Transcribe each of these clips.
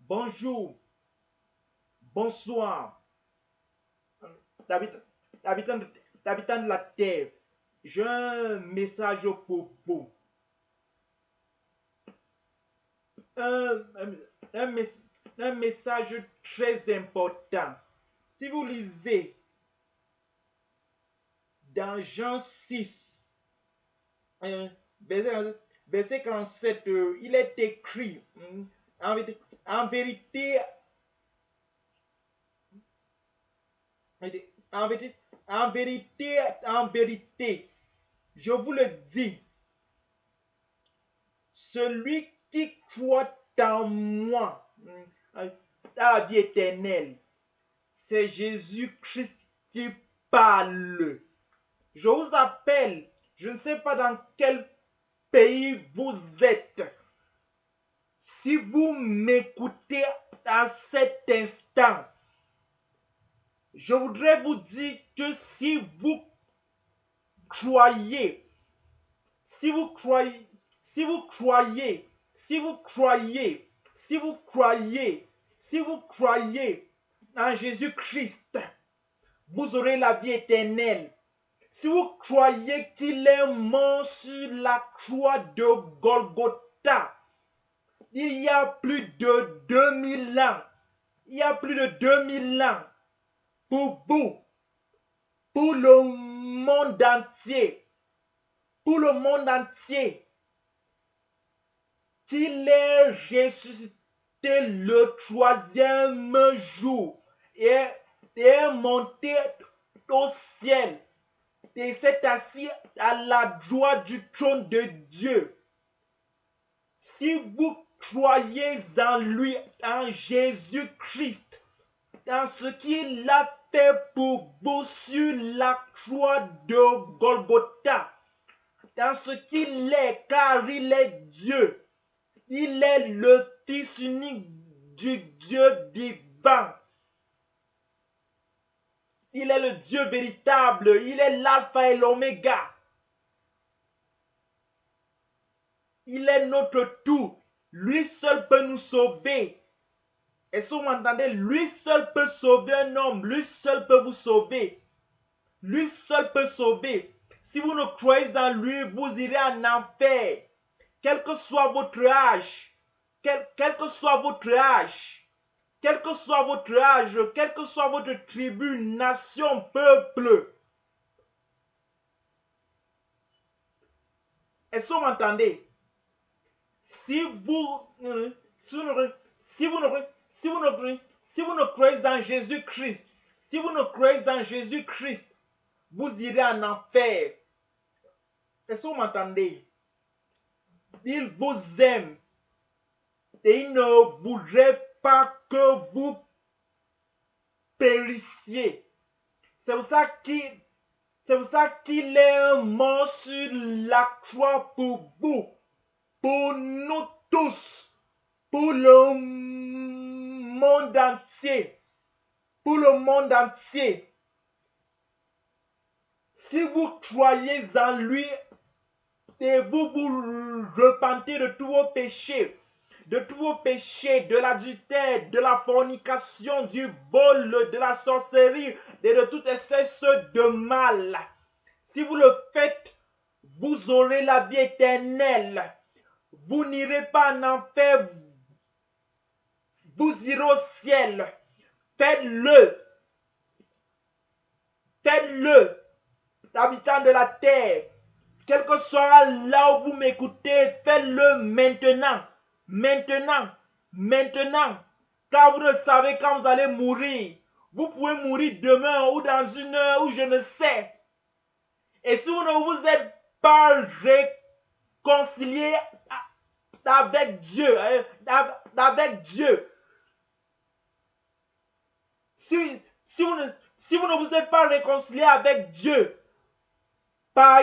Bonjour, bonsoir, habitants habitants de la Terre. J'ai un message pour vous. Un, un- un mes- un message très important. Si vous lisez dans Jean 6, euh, verset, verset 47, il est écrit, en, en vérité, en vérité, en vérité, en vérité, je vous le dis, celui qui croit en moi a la vie éternelle. C'est Jésus-Christ qui parle. Je vous appelle, je ne sais pas dans quel pays vous êtes. Si vous m'écoutez à cet instant, je voudrais vous dire que si vous croyez, si vous croyez, si vous croyez, si vous croyez, si vous croyez, si vous croyez en Jésus-Christ, vous aurez la vie éternelle. Si vous croyez qu'il est mort sur la croix de Golgotha, il y a plus de 2000 ans, il y a plus de 2000 ans, pour vous, pour le monde entier, pour le monde entier, qu'il est ressuscité le troisième jour et est monté au ciel et s'est assis à la droite du trône de Dieu. Si vous croyez en lui, en Jésus-Christ, dans ce qu'il a fait pour vous sur la croix de Golgotha, dans ce qu'il est, car il est Dieu. Il est le Fils unique du Dieu vivant. Il est le Dieu véritable. Il est l'alpha et l'oméga. Il est notre tout. Lui seul peut nous sauver. Et si vous m'entendez, lui seul peut sauver un homme. Lui seul peut vous sauver. Lui seul peut sauver. Si vous ne croyez en lui, vous irez en enfer. Quel que soit votre âge. Quel que soit votre âge. Quel que soit votre âge. Quelle que soit votre tribu, nation, peuple. Est-ce que vous m'entendez? Si vous, si vous ne, si vous ne, si vous ne, si vous ne croyez en Jésus-Christ, si vous ne croyez en Jésus-Christ, vous irez en enfer. Est-ce que vous m'entendez? Il vous aime et il ne voudrait pas que vous périssiez. C'est pour ça qu'il est mort sur la croix pour vous, pour nous tous, pour le monde entier, pour le monde entier. Si vous croyez en lui et vous vous repentez de tous vos péchés, de l'adultère, de la fornication, du vol, de la sorcellerie et de toute espèce de mal. Si vous le faites, vous aurez la vie éternelle. Vous n'irez pas en enfer, vous irez au ciel. Faites-le. Faites-le, habitants de la terre. Quel que soit là où vous m'écoutez, faites-le maintenant. Maintenant. Maintenant. Car vous ne savez quand vous allez mourir. Vous pouvez mourir demain ou dans une heure ou je ne sais. Et si vous ne vous êtes pas réconcilié avec Dieu, si vous ne vous êtes pas réconcilié avec Dieu par,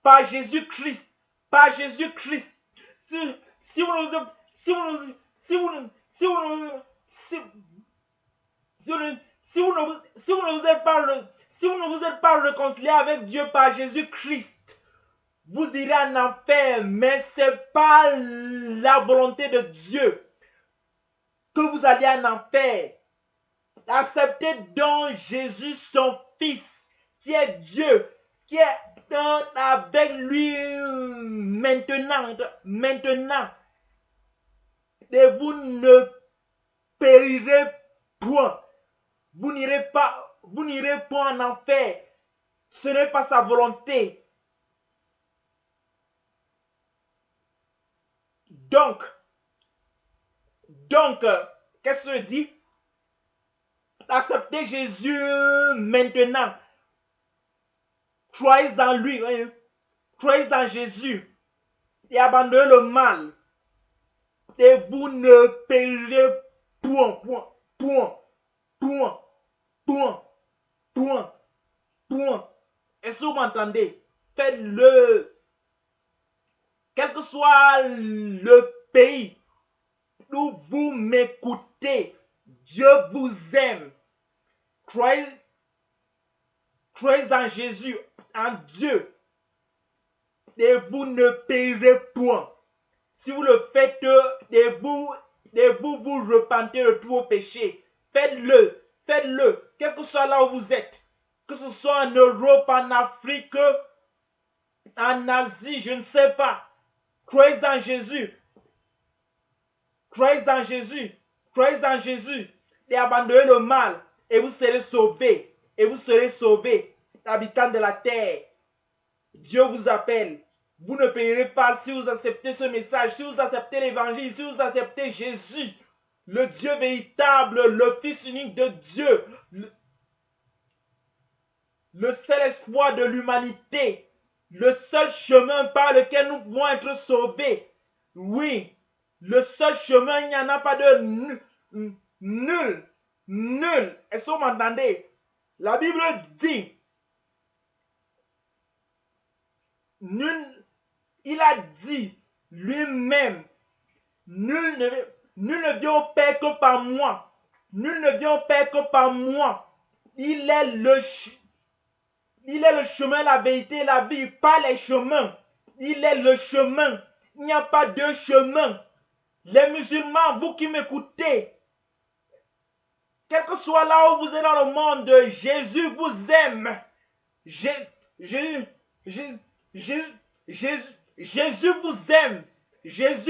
par Jésus-Christ, par Jésus-Christ, si vous ne vous si vous ne si vous ne si vous ne si, si vous ne si vous ne si vous ne vous êtes pas si vous ne vous êtes pas réconcilié avec Dieu par Jésus-Christ, vous irez en enfer, mais ce n'est pas la volonté de Dieu que vous allez en enfer. Acceptez donc Jésus, son Fils, qui est Dieu, qui est avec lui maintenant. Et vous ne périrez point. Vous n'irez point en enfer. Ce n'est pas sa volonté. Donc, qu'est-ce que je dis? Acceptez Jésus maintenant. Croyez en lui. Hein? Croyez en Jésus. Et abandonnez le mal. Et vous ne périrez point. Est-ce que vous m'entendez? Faites-le. Quel que soit le pays où vous m'écoutez, Dieu vous aime. Croyez en Jésus, en Dieu, et vous ne périrez point. Si vous le faites, et vous vous repentez de tous vos péchés, faites-le, quel que soit là où vous êtes, que ce soit en Europe, en Afrique, en Asie, je ne sais pas. Croyez en Jésus. Croyez en Jésus. Croyez en Jésus. Et abandonnez le mal. Et vous serez sauvés. Habitants de la terre. Dieu vous appelle. Vous ne périrez pas si vous acceptez ce message. Si vous acceptez l'évangile. Si vous acceptez Jésus. Le Dieu véritable. Le Fils unique de Dieu. Le seul espoir de l'humanité. Le seul chemin par lequel nous pouvons être sauvés. Oui, le seul chemin, il n'y en a pas de nul. Est-ce que vous m'entendez? La Bible dit, il a dit lui-même, nul ne vient au Père que par moi. Nul ne vient au Père que par moi. Il est le chemin, la vérité et la vie, pas les chemins. Il est le chemin. Il n'y a pas de chemin. Les musulmans, vous qui m'écoutez, quel que soit là où vous êtes dans le monde, Jésus vous aime. Jésus vous aime. Jésus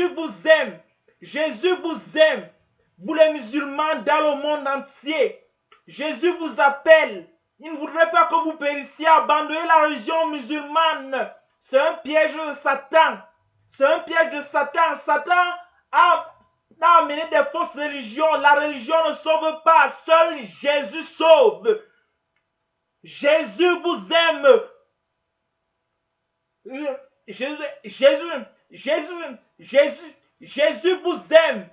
vous aime. Jésus vous aime. Vous les musulmans dans le monde entier, Jésus vous appelle. Il ne voudrait pas que vous périssiez, abandonner la religion musulmane. C'est un piège de Satan. Satan a amené des fausses religions. La religion ne sauve pas. Seul Jésus sauve. Jésus vous aime. Jésus vous aime.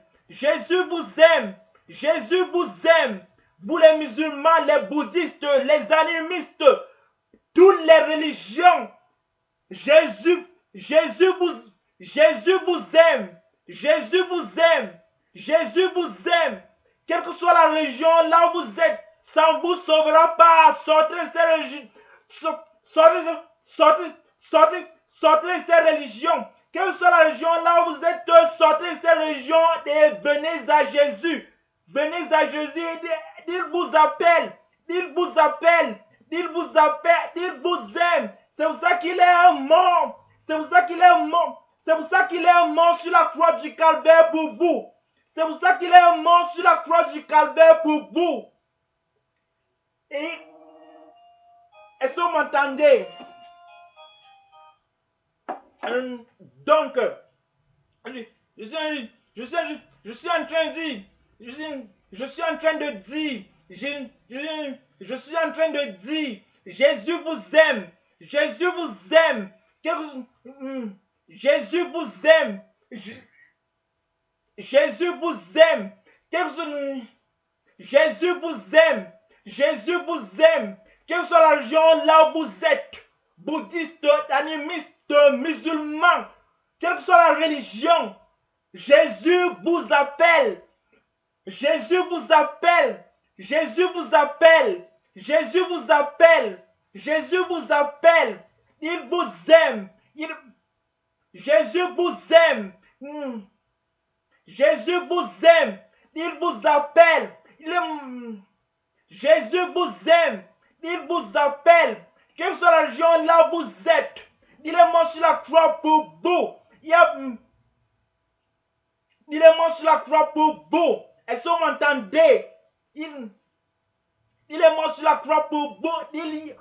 Jésus vous aime. Vous les musulmans, les bouddhistes, les animistes, toutes les religions, Jésus vous aime. Quelle que soit la religion là où vous êtes, ça ne vous sauvera pas. Sortez de ces religions. Sortez de ces religions. Quelle que soit la religion là où vous êtes, sortez de ces religions et venez à Jésus. Il vous appelle. Il vous aime. C'est pour ça qu'il est mort. C'est pour ça qu'il est mort sur la croix du Calvaire pour vous. Et est-ce que vous m'entendez? Donc, je suis en train de dire, Jésus vous aime. Jésus vous aime. Jésus vous aime. Jésus vous aime. Quelle que soit la religion là où vous êtes, bouddhiste, animiste, musulman, quelle que soit la religion, Jésus vous appelle. Jésus vous aime. Il vous aime. Jésus vous aime. Il vous appelle. Jésus vous aime. Il vous appelle. Quelle que soit la région là où vous êtes. Il est mort sur la croix pour vous. Il est mort sur la croix pour vous. Est-ce que vous m'entendez? Il est mort sur la croix pour vous. Il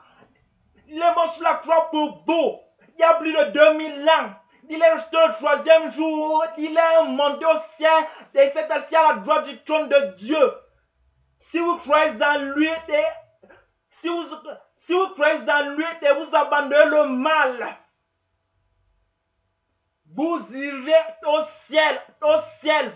est mort sur la croix pour vous. Il y a plus de 2000 ans. Il est resté le troisième jour. Il est monté au ciel. Et s'est assis à la droite du trône de Dieu. Si vous croyez en lui, si vous croyez en lui et vous abandonnez le mal, vous irez au ciel, au ciel.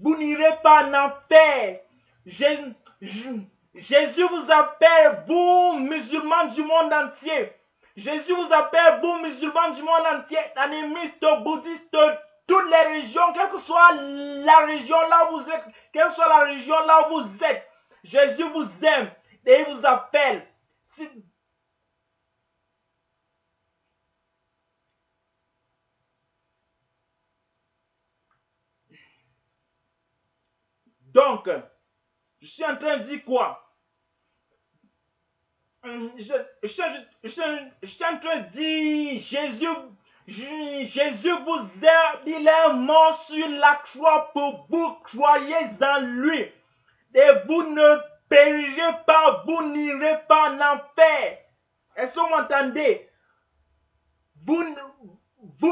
Vous n'irez pas en enfer. Jésus vous appelle, vous musulmans du monde entier. Jésus vous appelle, vous musulmans du monde entier, animistes, bouddhistes, toutes les régions, quelle que soit la région là où vous êtes, quelle que soit la région là où vous êtes, Jésus vous aime et il vous appelle. Donc, je suis en train de dire quoi? Je suis en train de dire, Jésus vous aime, il est mort sur la croix pour vous, croyez en lui. Et vous ne périrez pas, vous n'irez pas en enfer. Est-ce que vous m'entendez? Vous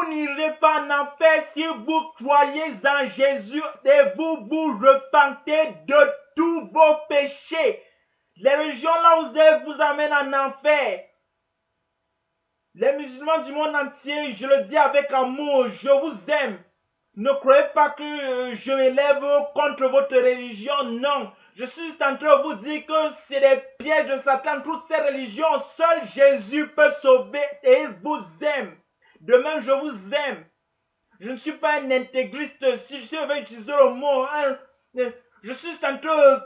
n'irez pas en enfer si vous croyez en Jésus et vous vous repentez de tous vos péchés. Les régions là où vous êtes vous amènent en enfer. Les musulmans du monde entier, je le dis avec amour, je vous aime. Ne croyez pas que je m'élève contre votre religion, non. Je suis en train de vous dire que c'est des pièges de Satan, toutes ces religions. Seul Jésus peut sauver et il vous aime. De même, je vous aime. Je ne suis pas un intégriste, si je veux utiliser le mot. Je suis en train de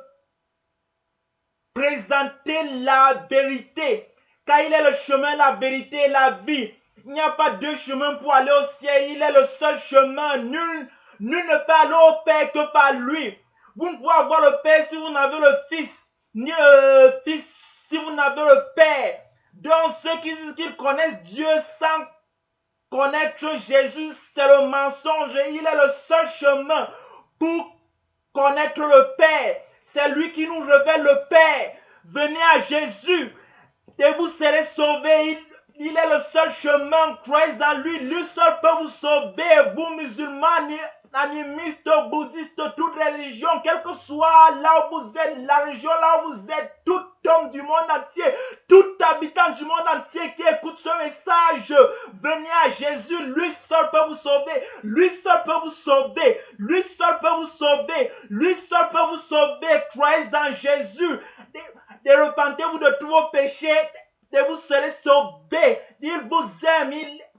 présenter la vérité. Car il est le chemin, la vérité et la vie. Il n'y a pas deux chemins pour aller au ciel. Il est le seul chemin. Nul ne peut aller au Père que par lui. Vous ne pouvez avoir le Père si vous n'avez le Fils. Ni le Fils si vous n'avez le Père. Donc ceux qui disent qu'ils connaissent Dieu sans connaître Jésus, c'est le mensonge. Il est le seul chemin pour connaître le Père. C'est lui qui nous révèle le Père. Venez à Jésus et vous serez sauvés. Il est le seul chemin. Croyez en lui. Lui seul peut vous sauver. Vous musulmans, animistes, bouddhistes, toute religion, quelle que soit là où vous êtes, la région là où vous êtes, tout homme du monde entier, tout habitant du monde entier qui écoute ce message, venez à Jésus. Lui seul peut vous sauver. Lui seul peut vous sauver. Lui seul peut vous sauver. Lui seul peut vous sauver. Croyez en Jésus. Et repentez-vous de tous vos péchés et vous serez sauvés. Il vous aime.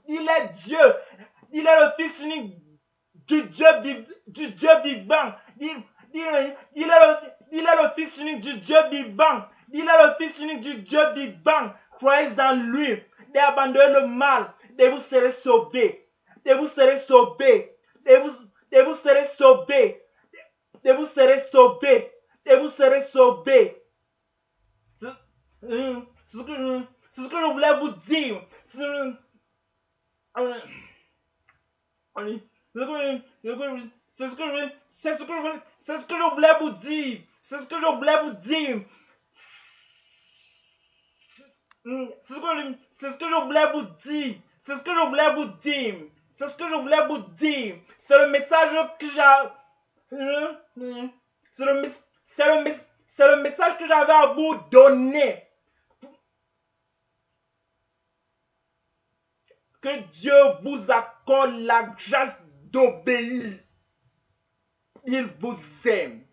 Il est Dieu. Il est le Fils unique du Dieu vivant. Il est le Fils unique du Dieu vivant. Il est le Fils unique du Dieu vivant. Croyez en lui et abandonnez le mal et vous serez sauvés. Et vous serez sauvés. Et vous serez sauvés. Et vous serez sauvés. Et vous serez sauvés. C'est ce que je voulais vous dire. C'est ce que je voulais vous dire. C'est ce que je voulais vous dire. C'est ce que je voulais vous dire. C'est ce que je voulais vous dire. C'est ce que je voulais vous dire. C'est le message que j'ai. C'est le message que j'avais à vous donner. Que Dieu vous accorde la grâce d'obéir. Il vous aime.